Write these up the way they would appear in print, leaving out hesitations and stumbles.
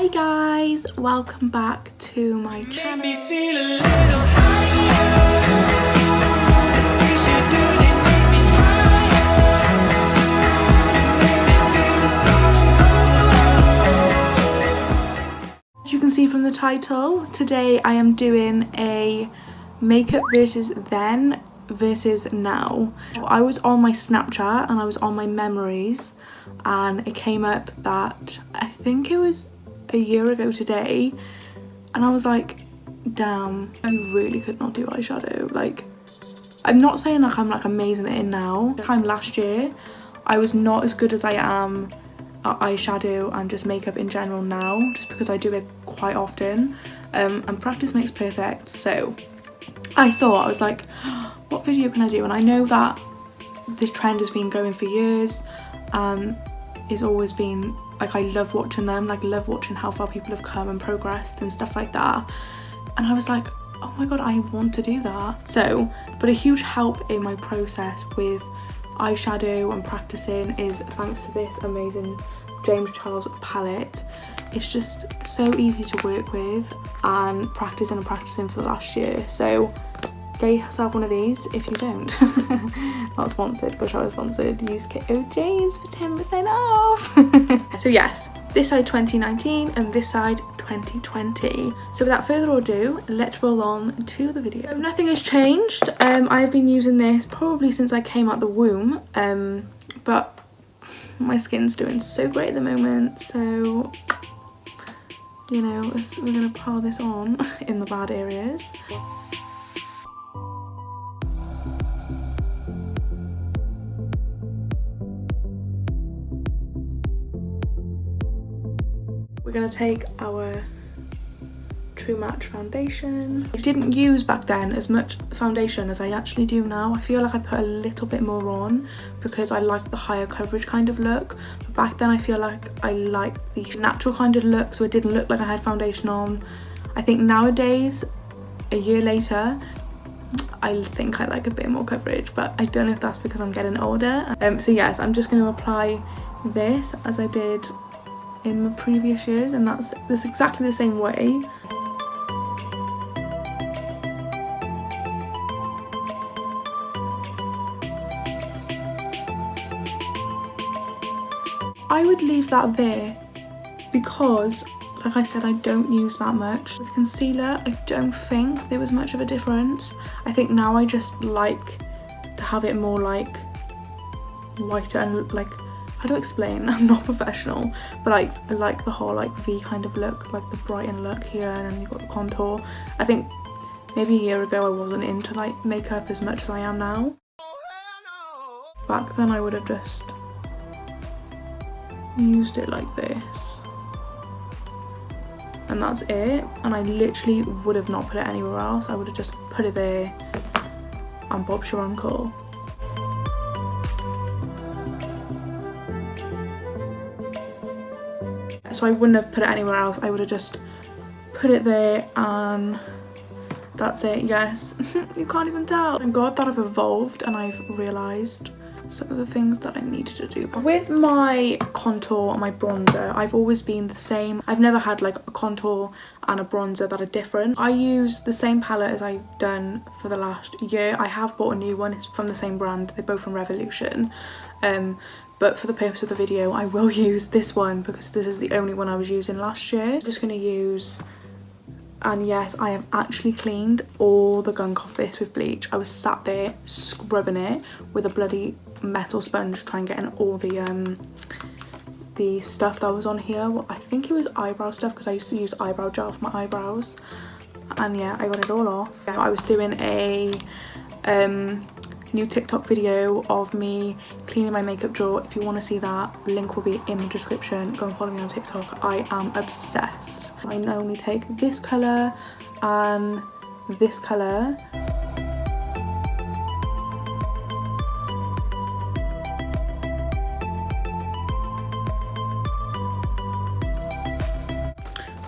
Hey guys, welcome back to my channel. As you can see from the title, today I am doing a makeup versus then versus now. I was on my Snapchat and I was on my memories and it came up that I think it was a year ago today and I was like, damn, I really could not do eyeshadow. Like, I'm not saying like I'm like amazing at it now. Time last year I was not as good as I am at eyeshadow and just makeup in general now, just because I do it quite often, and practice makes perfect. So I thought, I was like, what video can I do? And I know that this trend has been going for years and it's always been like, I love watching them, like love watching how far people have come and progressed and stuff like that. And I was like, oh my god, I want to do that. So, but a huge help in my process with eyeshadow and practicing is thanks to this amazing James Charles palette. It's just so easy to work with and practicing for the last year. So get yourself one of these if you don't. Not sponsored, but I was sponsored. Use KOJs for 10% off. So yes, this side 2019 and this side 2020. So without further ado, let's roll on to the video. Nothing has changed. I've been using this probably since I came out the womb, but my skin's doing so great at the moment, so you know, we're gonna pile this on in the bad areas. We're gonna take our True Match foundation. I didn't use back then as much foundation as I actually do now. I feel like I put a little bit more on because I like the higher coverage kind of look. But back then I feel like I liked the natural kind of look, so it didn't look like I had foundation on. I think nowadays, a year later, I think I like a bit more coverage, but I don't know if that's because I'm getting older. So yes, I'm just going to apply this as I did in the previous years, and that's exactly the same way. I would leave that there because, like I said, I don't use that much. With concealer, I don't think there was much of a difference. I think now I just like to have it more like whiter and like, how do I explain? I'm not professional, but like I like the whole like V kind of look, like the brighten look here, and then you've got the contour. I think maybe a year ago I wasn't into like makeup as much as I am now. Back then I would have just used it like this and that's it, and I literally would have not put it anywhere else. I would have just put it there and Bob's your uncle. So I wouldn't have put it anywhere else. I would have just put it there and that's it. Yes. You can't even tell. Thank God that I've evolved and I've realised some of the things that I needed to do. With my contour and my bronzer, I've always been the same. I've never had like a contour and a bronzer that are different. I use the same palette as I've done for the last year. I have bought a new one. It's from the same brand. They're both from Revolution. But for the purpose of the video, I will use this one because this is the only one I was using last year. I'm just gonna use, and yes, I have actually cleaned all the gunk off this with bleach. I was sat there scrubbing it with a bloody metal sponge trying to get in all the stuff that was on here. Well, I think it was eyebrow stuff because I used to use eyebrow gel for my eyebrows. And yeah, I got it all off. I was doing a new TikTok video of me cleaning my makeup drawer. If you want to see that, link will be in the description. Go and follow me on TikTok. I am obsessed. I only take this colour and this colour.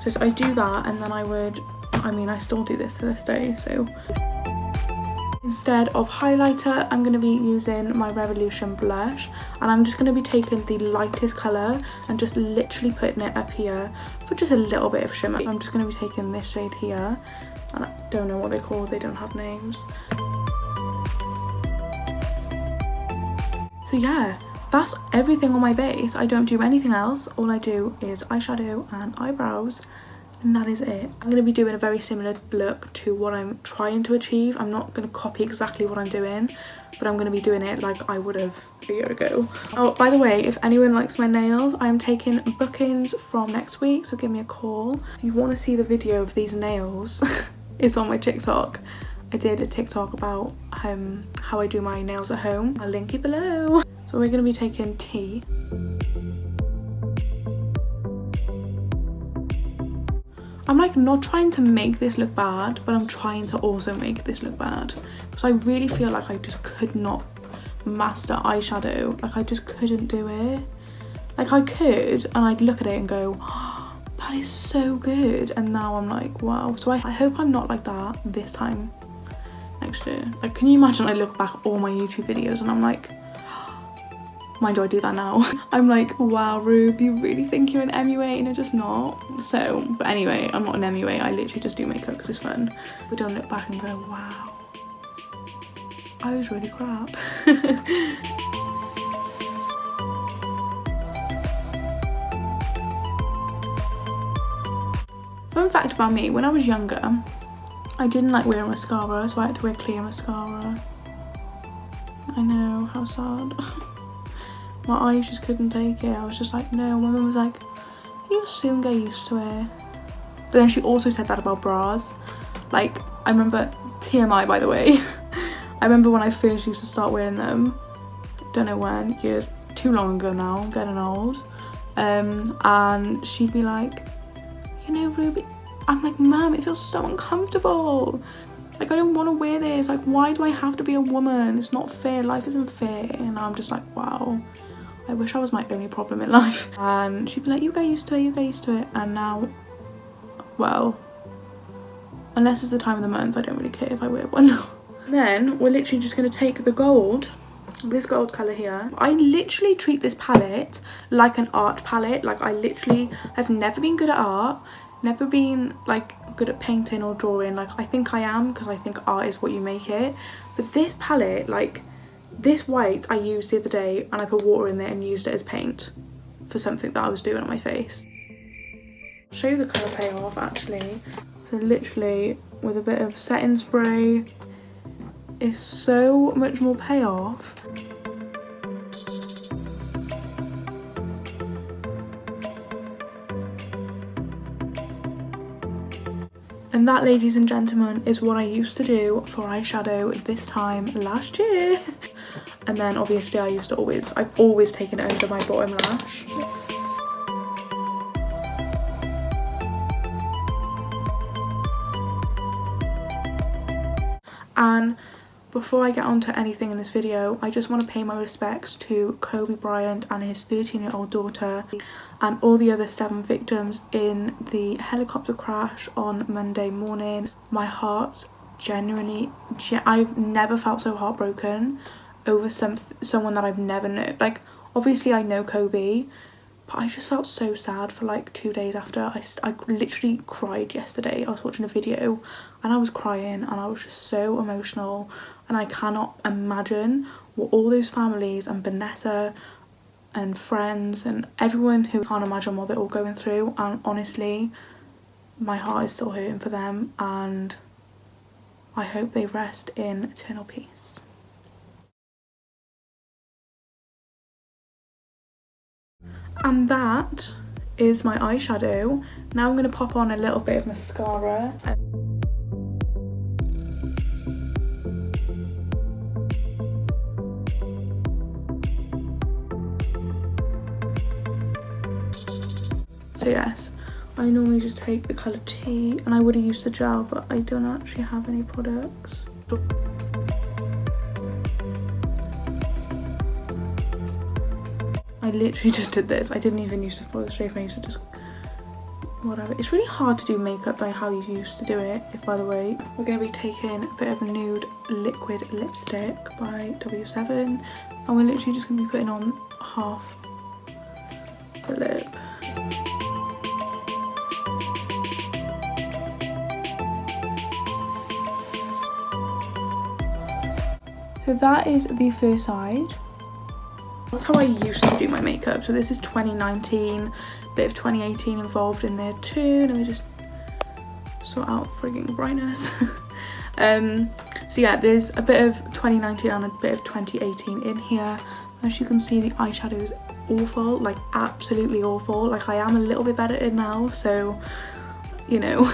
So I do that, and then I still do this to this day, so Instead of highlighter, I'm going to be using my Revolution blush, and I'm just going to be taking the lightest colour and just literally putting it up here for just a little bit of shimmer. I'm just going to be taking this shade here, and I don't know what they're called, they don't have names. So yeah, that's everything on my base. I don't do anything else. All I do is eyeshadow and eyebrows, and that is it. I'm going to be doing a very similar look to what I'm trying to achieve. I'm not going to copy exactly what I'm doing, but I'm going to be doing it like I would have a year ago. Oh, by the way, if anyone likes my nails, I'm taking bookings from next week, so give me a call. If you want to see the video of these nails, it's on my TikTok. I did a TikTok about how I do my nails at home. I'll link it below. So we're going to be taking tea. I'm like not trying to make this look bad, but I'm trying to also make this look bad, because I really feel like I just could not master eyeshadow. Like I just couldn't do it. Like I could, and I'd look at it and go, oh, that is so good, and now I'm like, wow. So I hope I'm not like that this time next year. Like, can you imagine I look back at all my YouTube videos and I'm like, mind you, I do that now. I'm like, wow, Rube, you really think you're an MUA and you're just not. So, but anyway, I'm not an MUA, I literally just do makeup because it's fun. We don't look back and go, wow, I was really crap. Fun fact about me, when I was younger, I didn't like wearing mascara, so I had to wear clear mascara. I know, how sad. My eyes just couldn't take it. I was just like, no. My mum was like, you'll soon get used to it. But then she also said that about bras. Like, I remember, TMI by the way, I remember when I first used to start wearing them, don't know when, years too long ago now, I'm getting old. And she'd be like, you know, Ruby, I'm like, Mum, it feels so uncomfortable. Like, I don't want to wear this. Like, why do I have to be a woman? It's not fair. Life isn't fair. And I'm just like, wow, I wish I was my only problem in life. And she'd be like, you get used to it, you get used to it. And now, well, unless it's the time of the month, I don't really care if I wear one. Then we're literally just going to take the gold, this gold colour here. I literally treat this palette like an art palette. Like, I literally have never been good at art, never been like good at painting or drawing. Like, I think I am, because I think art is what you make it. But this palette, like this white I used the other day, and I put water in there and used it as paint for something that I was doing on my face. I'll show you the colour payoff actually. So literally with a bit of setting spray, it's so much more payoff. And that, ladies and gentlemen, is what I used to do for eyeshadow this time last year. And then obviously I've always taken it under my bottom lash. And before I get on to anything in this video, I just want to pay my respects to Kobe Bryant and his 13-year-old daughter and all the other 7 victims in the helicopter crash on Monday morning. My heart's genuinely, I've never felt so heartbroken over someone that I've never known. Like, obviously I know Kobe, but I just felt so sad for like 2 days after. I literally cried yesterday. I was watching a video and I was crying and I was just so emotional, and I cannot imagine what all those families and Vanessa and friends and everyone who can't imagine what they're all going through. And honestly, my heart is still hurting for them, and I hope they rest in eternal peace. And that is my eyeshadow. Now I'm going to pop on a little bit of mascara. So yes, I normally just take the colour T, and I would have used the gel, but I don't actually have any products. I literally just did this. I didn't even use to follow the shape. I used to just whatever. It's really hard to do makeup by how you used to do it, if by the way. We're going to be taking a bit of a nude liquid lipstick by W7, and we're literally just going to be putting on half the lip. So that is the first side. That's how I used to do my makeup. So this is 2019, bit of 2018 involved in there too. Let me just sort out frigging brightness. So yeah, there's a bit of 2019 and a bit of 2018 in here. As you can see, the eyeshadow is awful, like absolutely awful. Like I am a little bit better at it now, so you know,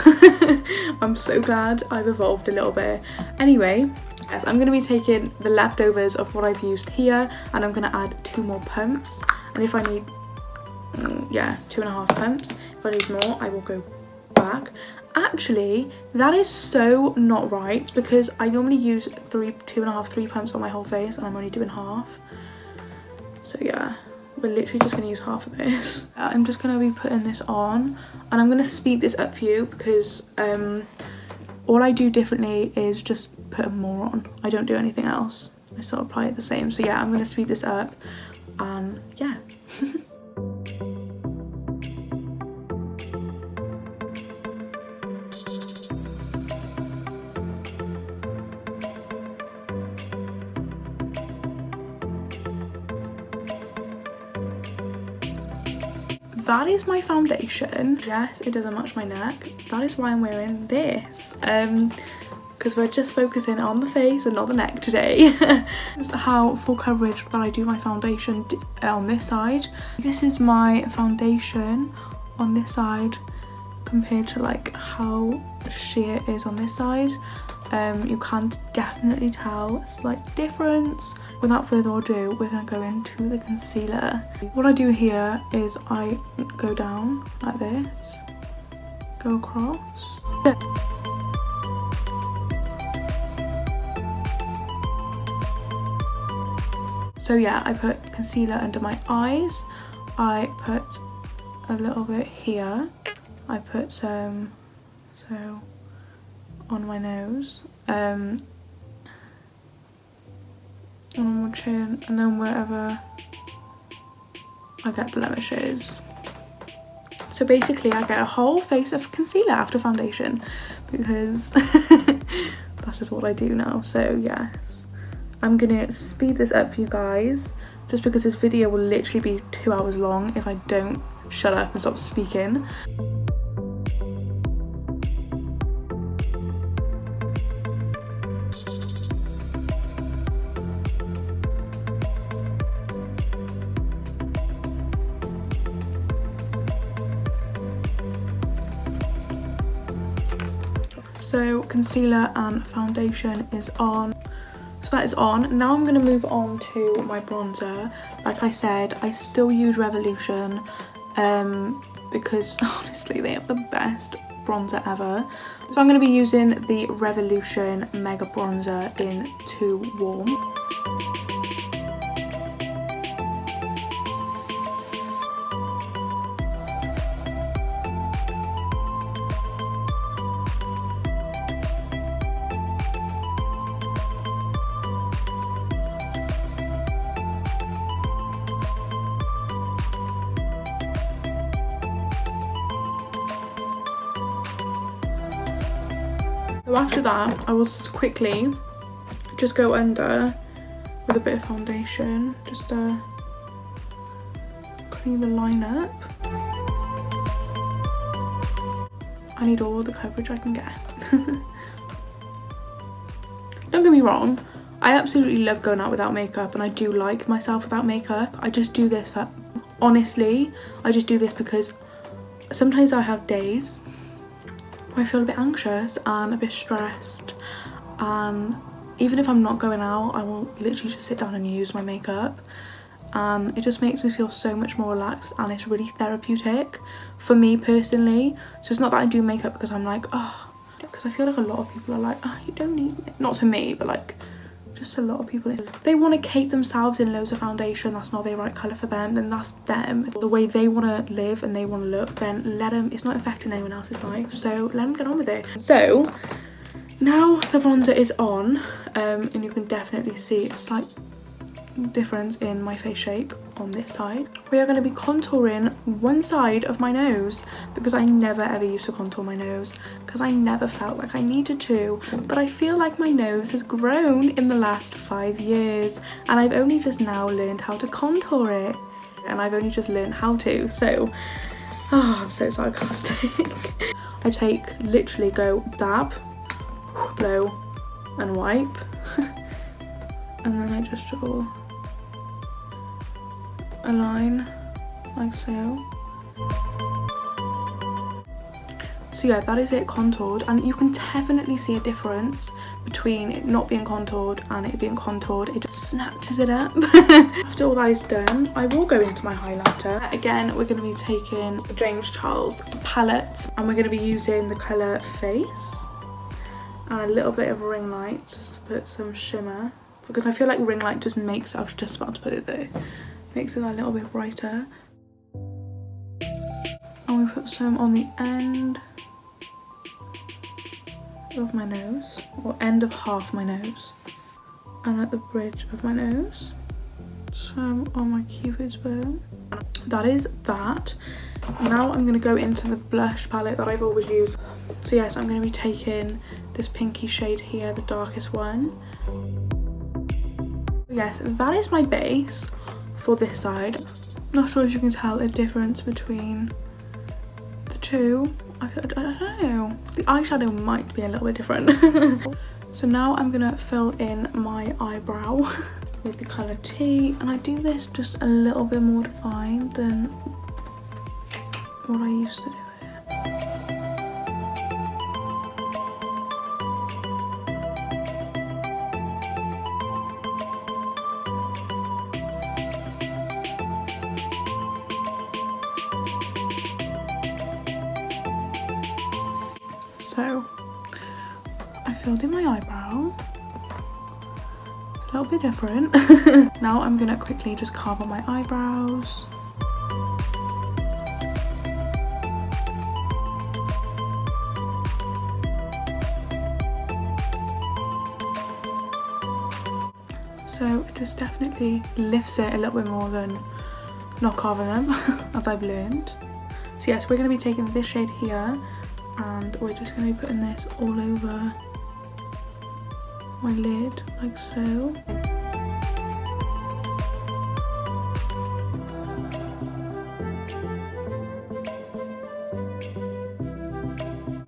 I'm so glad I've evolved a little bit. Anyway, yes, I'm going to be taking the leftovers of what I've used here, and I'm going to add 2 more pumps, and if I need, yeah, 2.5 pumps. If I need more, I will go back. Actually, that is so not right, because I normally use 3 pumps on my whole face, and I'm only doing half. So yeah, we're literally just going to use half of this. I'm just going to be putting this on, and I'm going to speed this up for you, because all I do differently is just put more on. I don't do anything else. I still apply it the same. So yeah, I'm going to speed this up, and yeah. That is my foundation. Yes, it doesn't match my neck. That is why I'm wearing this. Because we're just focusing on the face and not the neck today. This is how full coverage that I do my foundation on this side. This is my foundation on this side compared to like how sheer it is on this side. You can definitely tell a slight difference. Without further ado, we're going to go into the concealer. What I do here is I go down like this, go across. So yeah, I put concealer under my eyes, I put a little bit here, I put some on my nose, on my chin, and then wherever I get blemishes. So basically I get a whole face of concealer after foundation, because that's just what I do now. So yes, I'm gonna speed this up for you guys, just because this video will literally be 2 hours long if I don't shut up and stop speaking. So concealer and foundation is on. So that is on. Now I'm going to move on to my bronzer. Like I said, I still use Revolution because honestly they have the best bronzer ever. So I'm going to be using the Revolution Mega Bronzer in Too Warm. So after that, I will quickly just go under with a bit of foundation, just clean the line up. I need all the coverage I can get. Don't get me wrong, I absolutely love going out without makeup, and I do like myself without makeup. I just do this for, honestly, I just do this because sometimes I have days I feel a bit anxious and a bit stressed, and even if I'm not going out, I will literally just sit down and use my makeup, and it just makes me feel so much more relaxed, and it's really therapeutic for me personally. So it's not that I do makeup because I'm like, oh, because I feel like a lot of people are like, oh, you don't need it. Not to me, but like just a lot of people, if they want to cake themselves in loads of foundation, that's not the right colour for them, then that's them. The way they want to live and they want to look, then let them, it's not affecting anyone else's life, so let them get on with it. So now the bronzer is on, and you can definitely see a slight difference in my face shape on this side. We are going to be contouring one side of my nose, because I never ever used to contour my nose because I never felt like I needed to, but I feel like my nose has grown in the last 5 years and I've only just now learned how to contour it, and I've only just learned how to, so I'm so sarcastic. I literally go dab, blow and wipe and then I just draw a line like so. So yeah, that is it contoured, and you can definitely see a difference between it not being contoured and it being contoured. It just snatches it up. After all that is done, I will go into my highlighter. Again, we're going to be taking the James Charles palette and we're going to be using the colour Face and a little bit of ring light just to put some shimmer, because I feel like ring light just makes, I was just about to put it there, makes it a little bit brighter. And we put some on the end of my nose, or end of half my nose, and at the bridge of my nose, some on my cupid's bow. That is that. Now I'm going to go into the blush palette that I've always used. So yes, I'm going to be taking this pinky shade here, the darkest one. Yes, that is my base for this side. Not sure if you can tell a difference between the two. I don't know. The eyeshadow might be a little bit different. So now I'm gonna fill in my eyebrow with the colour T, and I do this just a little bit more defined than what I used to do. So I filled in my eyebrow. It's a little bit different. Now I'm gonna quickly just carve on my eyebrows. So it just definitely lifts it a little bit more than not carving them, as I've learned. So yes, we're going to be taking this shade here, and we're just going to be putting this all over my lid, like so.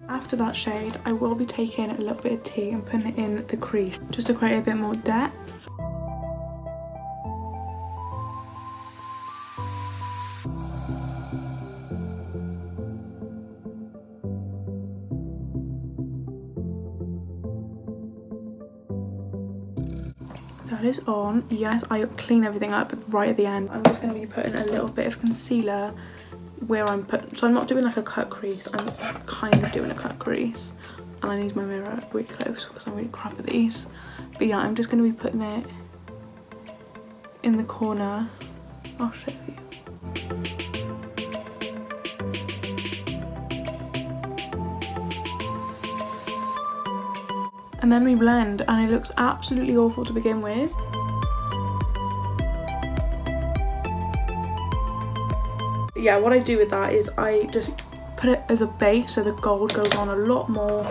After that shade, I will be taking a little bit of tea and putting it in the crease, just to create a bit more depth. That is on. Yes, I clean everything up right at the end. I'm just going to be putting a little bit of concealer where I'm putting, so I'm not doing like a cut crease, I'm kind of doing a cut crease, and I need my mirror really close because I'm really crap at these. But yeah, I'm just going to be putting it in the corner. I'll show you. And then we blend, and it looks absolutely awful to begin with. But yeah, what I do with that is I just put it as a base so the gold goes on a lot more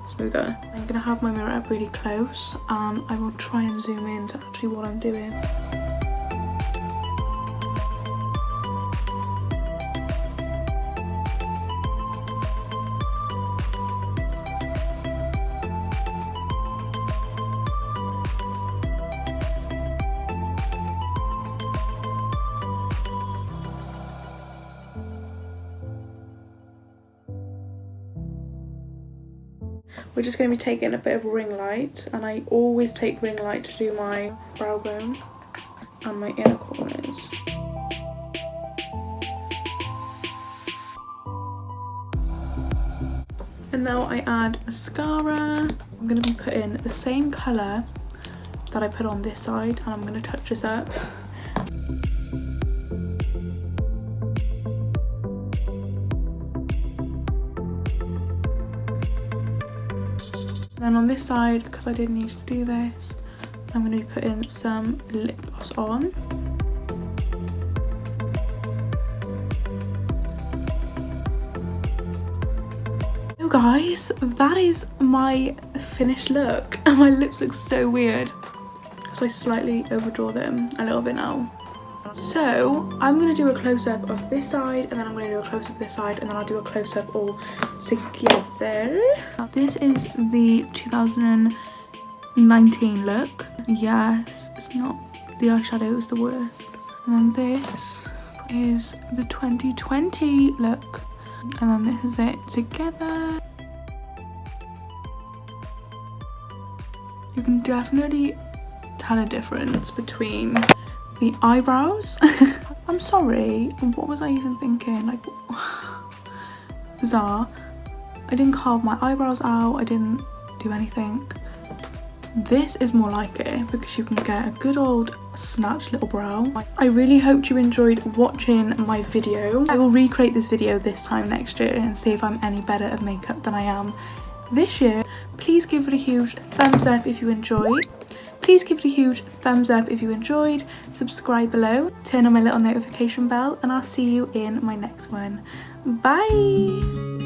smoother. I'm gonna have my mirror up really close, and I will try and zoom in to actually what I'm doing. We're just going to be taking a bit of ring light, and I always take ring light to do my brow bone and my inner corners. And now I add mascara. I'm going to be putting the same colour that I put on this side, and I'm going to touch this up. Then on this side, because I did need to do this, I'm going to be putting some lip gloss on. So guys, that is my finished look. And my lips look so weird, so I slightly overdraw them a little bit now. So I'm going to do a close-up of this side, and then I'm going to do a close-up of this side, and then I'll do a close-up all together. This is the 2019 look. Yes, it's not, the eyeshadow is the worst. And then this is the 2020 look. And then this is it together. You can definitely tell a difference between the eyebrows. I'm sorry, what was I even thinking? Like, bizarre. I didn't carve my eyebrows out, I didn't do anything. This is more like it because you can get a good old snatched little brow. I really hope you enjoyed watching my video. I will recreate this video this time next year and see if I'm any better at makeup than I am this year. Please give it a huge thumbs up if you enjoyed. Please give it a huge thumbs up if you enjoyed. Subscribe below, turn on my little notification bell, and I'll see you in my next one. Bye!